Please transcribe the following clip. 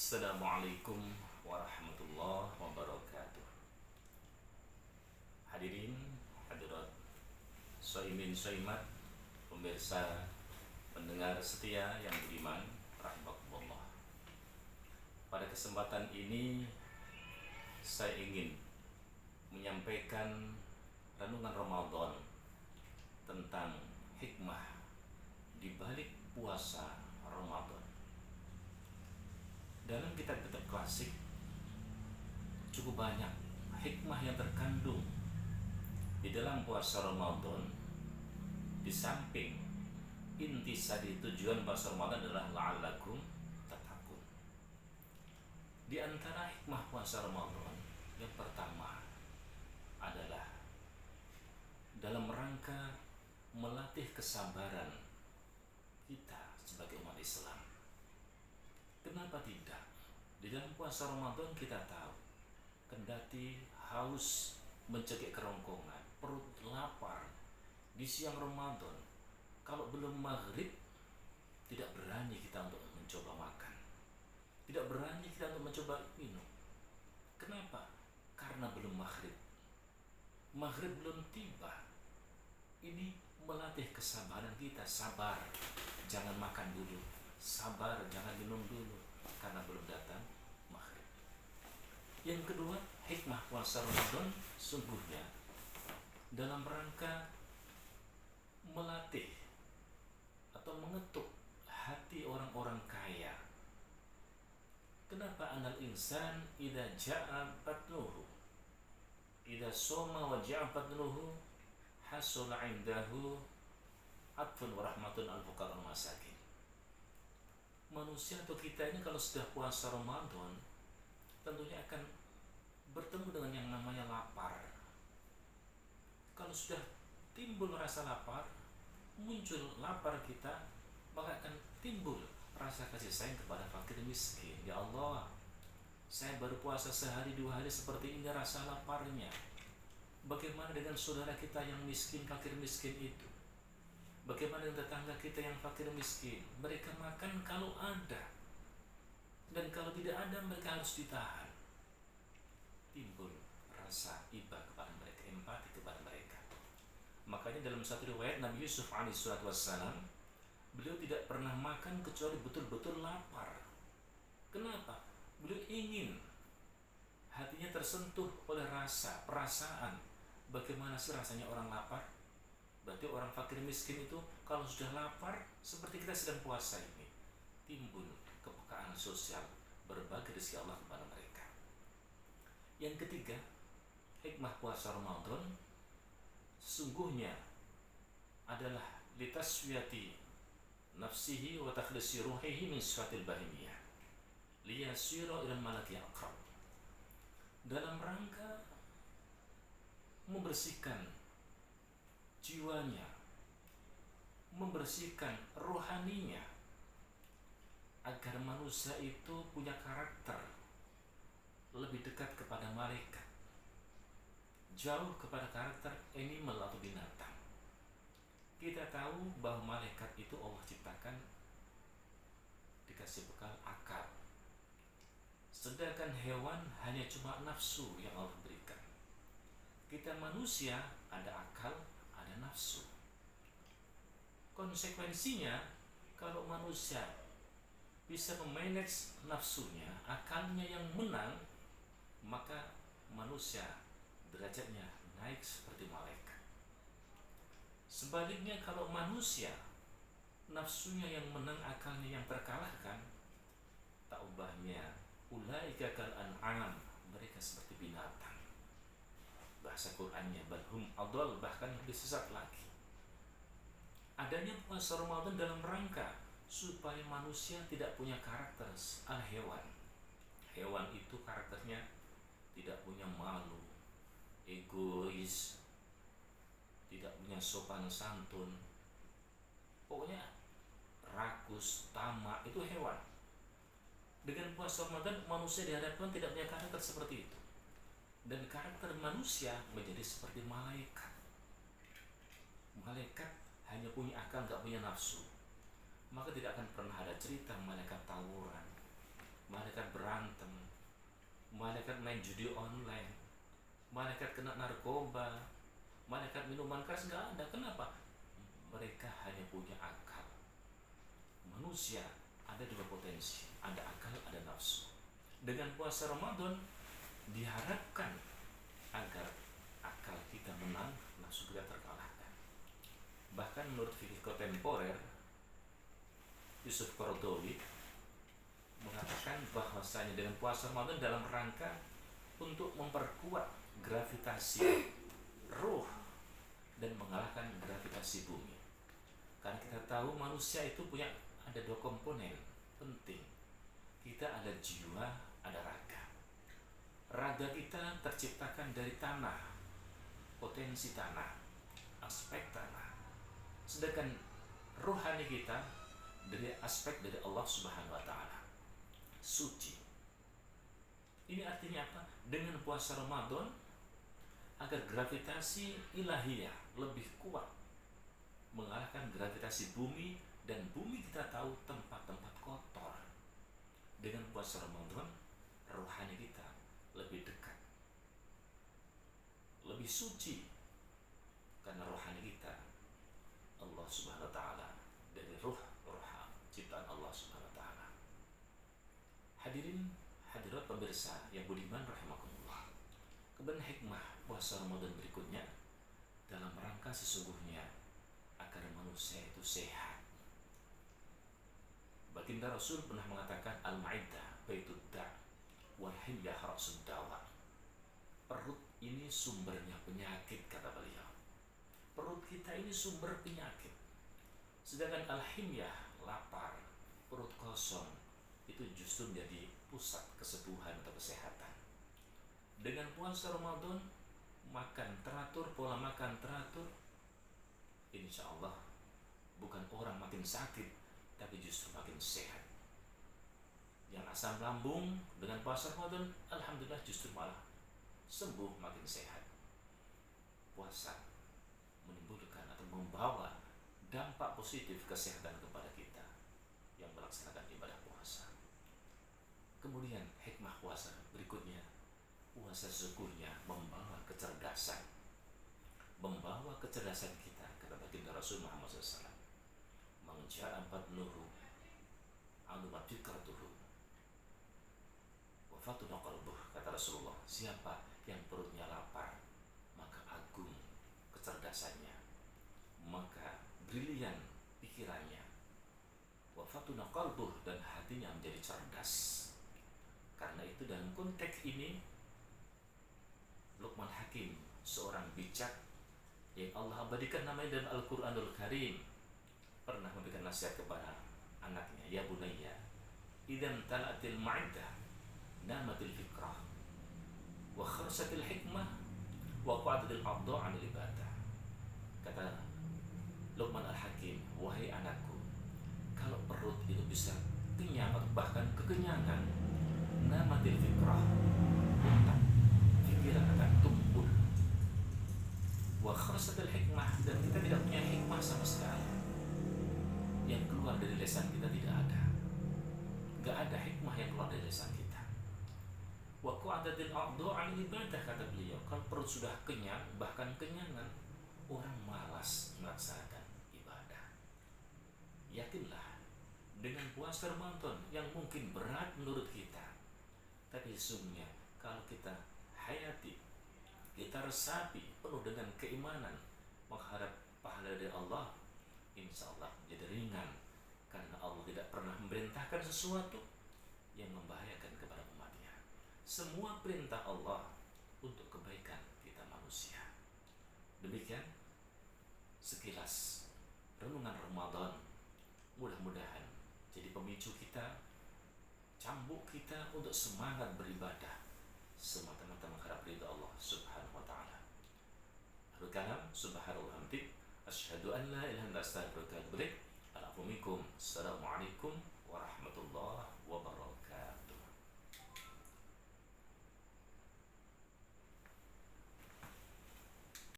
Assalamualaikum warahmatullahi wabarakatuh. Hadirin hadirat shaimin shaimat, pemirsa pendengar setia yang beriman rahimakumullah. Pada kesempatan ini saya ingin menyampaikan renungan Ramadan tentang hikmah di balik puasa Ramadan. Dalam kitab-kitab klasik cukup banyak hikmah yang terkandung di dalam puasa Ramadan. Di samping intisari tujuan puasa Ramadan adalah la'allakum tattaqun. Di antara hikmah puasa Ramadan yang pertama adalah dalam rangka melatih kesabaran kita sebagai umat Islam. Kenapa tidak? Di dalam puasa Ramadan kita tahu, kendati haus mencegik kerongkongan, perut lapar di siang Ramadan, kalau belum maghrib tidak berani kita untuk mencoba makan, tidak berani kita untuk mencoba minum. Kenapa? Karena belum maghrib, maghrib belum tiba. Ini melatih kesabaran kita. Sabar, jangan makan dulu. Sabar, jangan minum dulu, karena belum datang maghrib. Yang kedua, hikmah puasa Ramadan sungguhnya dalam rangka melatih atau mengetuk hati orang-orang kaya. Kenapa anal insan idza ja'a batnuhu, idza soma wa ja'a batnuhu hasula indahu atfun wa rahmatun al-fuqara masakin. Manusia atau kita ini kalau sudah puasa Ramadan tentunya akan bertemu dengan yang namanya lapar. Kalau sudah timbul rasa lapar, muncul lapar kita, maka akan timbul rasa kasih sayang kepada fakir miskin. Ya Allah, saya baru puasa sehari dua hari seperti ini rasa laparnya. Bagaimana dengan saudara kita yang miskin, fakir miskin itu? Bagaimana dengan tetangga kita yang fakir miskin? Mereka makan kalau ada, dan kalau tidak ada mereka harus ditahan. Timbul rasa iba kepada mereka, empati kepada mereka. Makanya dalam satu riwayat Nabi Yusuf alaihissalatu wassalam, beliau tidak pernah makan kecuali betul-betul lapar. Kenapa? Beliau ingin hatinya tersentuh oleh rasa, perasaan. Bagaimana sih rasanya orang lapar? Berarti orang fakir miskin itu kalau sudah lapar, seperti kita sedang puasa ini, timbul kepekaan sosial, berbagi rezeki Allah kepada mereka. Yang ketiga, hikmah puasa Ramadan sesungguhnya adalah litaswiyati nafsihi wa takhlisi ruhihi min sifatil bahimiyah liyasira ila malaki aqrab. Dalam rangka membersihkan jiwanya, membersihkan rohaninya, agar manusia itu punya karakter lebih dekat kepada malaikat, jauh kepada karakter animal atau binatang. Kita tahu bahwa malaikat itu Allah ciptakan dikasih bekal akal, sedangkan hewan hanya cuma nafsu yang Allah berikan. Kita manusia ada akal, ada nafsu. Konsekuensinya, kalau manusia bisa memanage nafsunya, akalnya yang menang, maka manusia derajatnya naik seperti malaikat. Sebaliknya, kalau manusia nafsunya yang menang, akalnya yang terkalahkan, tak ubahnya ulaika kal an'am, mereka seperti binatang. Bahasa Qur'annya balhum adall, bahkan lebih sesat lagi. Adanya puasa Ramadan dalam rangka supaya manusia tidak punya karakter ala hewan. Hewan itu karakternya tidak punya malu, egois, tidak punya sopan santun, pokoknya rakus, tamak, itu hewan. Dengan puasa Ramadan manusia dihadapkan tidak punya karakter seperti itu, dan karakter manusia menjadi seperti malaikat. Malaikat hanya punya akal, gak punya nafsu. Maka tidak akan pernah ada cerita malaikat tawuran, malaikat malaikat main judi online, malaikat kena narkoba, malaikat minuman keras, nggak ada. Kenapa? Mereka hanya punya akal. Manusia ada dua potensi, ada akal, ada nafsu. Dengan puasa Ramadan diharapkan agar akal kita menang, nafsu kita terkalahkan. Bahkan menurut fikih kontemporer, Yusuf Qaradawi mengatakan bahwasanya dengan puasa Ramadan dalam rangka untuk memperkuat gravitasi ruh dan mengalahkan gravitasi bumi. Karena kita tahu manusia itu punya ada dua komponen penting. Kita ada jiwa, ada raga. Raga kita terciptakan dari tanah, potensi tanah, aspek tanah. Sedangkan rohani kita dari aspek dari Allah Subhanahu wa taala, suci. Ini artinya apa? Dengan puasa Ramadan agar gravitasi ilahiyah lebih kuat mengalahkan gravitasi bumi, dan bumi kita tahu tempat-tempat kotor. Dengan puasa Ramadan rohani kita lebih dekat, lebih suci, karena rohani kita Allah Subhanahu wa taala, dari roha ciptaan Allah Subhanahu wa taala. Hadirin hadirat pemirsa yang budiman rahimakumullah. Kemudian hikmah puasa Ramadan berikutnya dalam rangka sesungguhnya agar manusia itu sehat. Baginda Rasul pernah mengatakan al-ma'iddah baitud da' wal hilyah ra'sud dawa. Perut ini sumbernya penyakit, kata beliau. Perut kita ini sumber penyakit. Sedangkan al-himyah, lapar, perut kosong, itu justru menjadi pusat kesembuhan atau kesehatan. Dengan puasa Ramadan, makan teratur, pola makan teratur, insya Allah bukan orang makin sakit, tapi justru makin sehat. Yang asam lambung dengan puasa Ramadan, alhamdulillah justru malah sembuh, makin sehat. Puasa menimbulkan atau membawa dampak positif kesehatan kepada kita yang melaksanakan ibadah puasa. Kemudian hikmah puasa berikutnya, puasa sesungguhnya membawa kecerdasan, membawa kecerdasan kita, kata baginda Rasul Muhammad SAW. Mengjara empat nuru alumat fikratuhu wafatuna qalbuh, kata Rasulullah. Siapa yang perutnya lapar, maka agung kecerdasannya, maka brilian pikirannya. Wafatuna qalbuh, dan hatinya menjadi cerdas. Karena itu dalam konteks ini Luqman Hakim, seorang bijak yang Allah abadikan namanya dalam Al-Quranul Karim, pernah memberikan nasihat kepada anaknya, ya bunayya idzan tala'atil ma'iddah namatil fikrah wa kharsatil hikmah wa qa'adatil abdu' 'anil ibadah. Kata Luqman Al-Hakim, wahai anakku, kalau perut itu bisa kenyang atau bahkan kekenyangan, namatil fikrah, otak, pikiran akan tumpul. Wa kharsatil hikmah, dan kita tidak punya hikmah sama sekali. Yang keluar dari lisan kita tidak ada. Gak ada hikmah yang keluar dari lisan kita. Wa qa'adatil abdu' 'anil ibadah, kata beliau. Kalau perut sudah kenyang, bahkan kenyangan, orang malas melaksanakan ibadah. Yakinlah, dengan puasa Ramadan yang mungkin berat menurut kita, tapi sesungguhnya kalau kita hayati, kita resapi penuh dengan keimanan, mengharap pahala dari Allah, insya Allah jadi ringan. Karena Allah tidak pernah memerintahkan sesuatu yang membahayakan kepada umatnya. Semua perintah Allah untuk kebaikan kita manusia. Demikian sekilas renungan Ramadan, mudah-mudahan jadi pemicu kita, cambuk kita untuk semangat beribadah semata-mata mengharap ridha Allah Subhanahu wa taala. Akhirul kalam, subhanallah hamdik, asyhadu an la ilaha illa anta astaghfiruka wa atubu ilaik. Assalamualaikum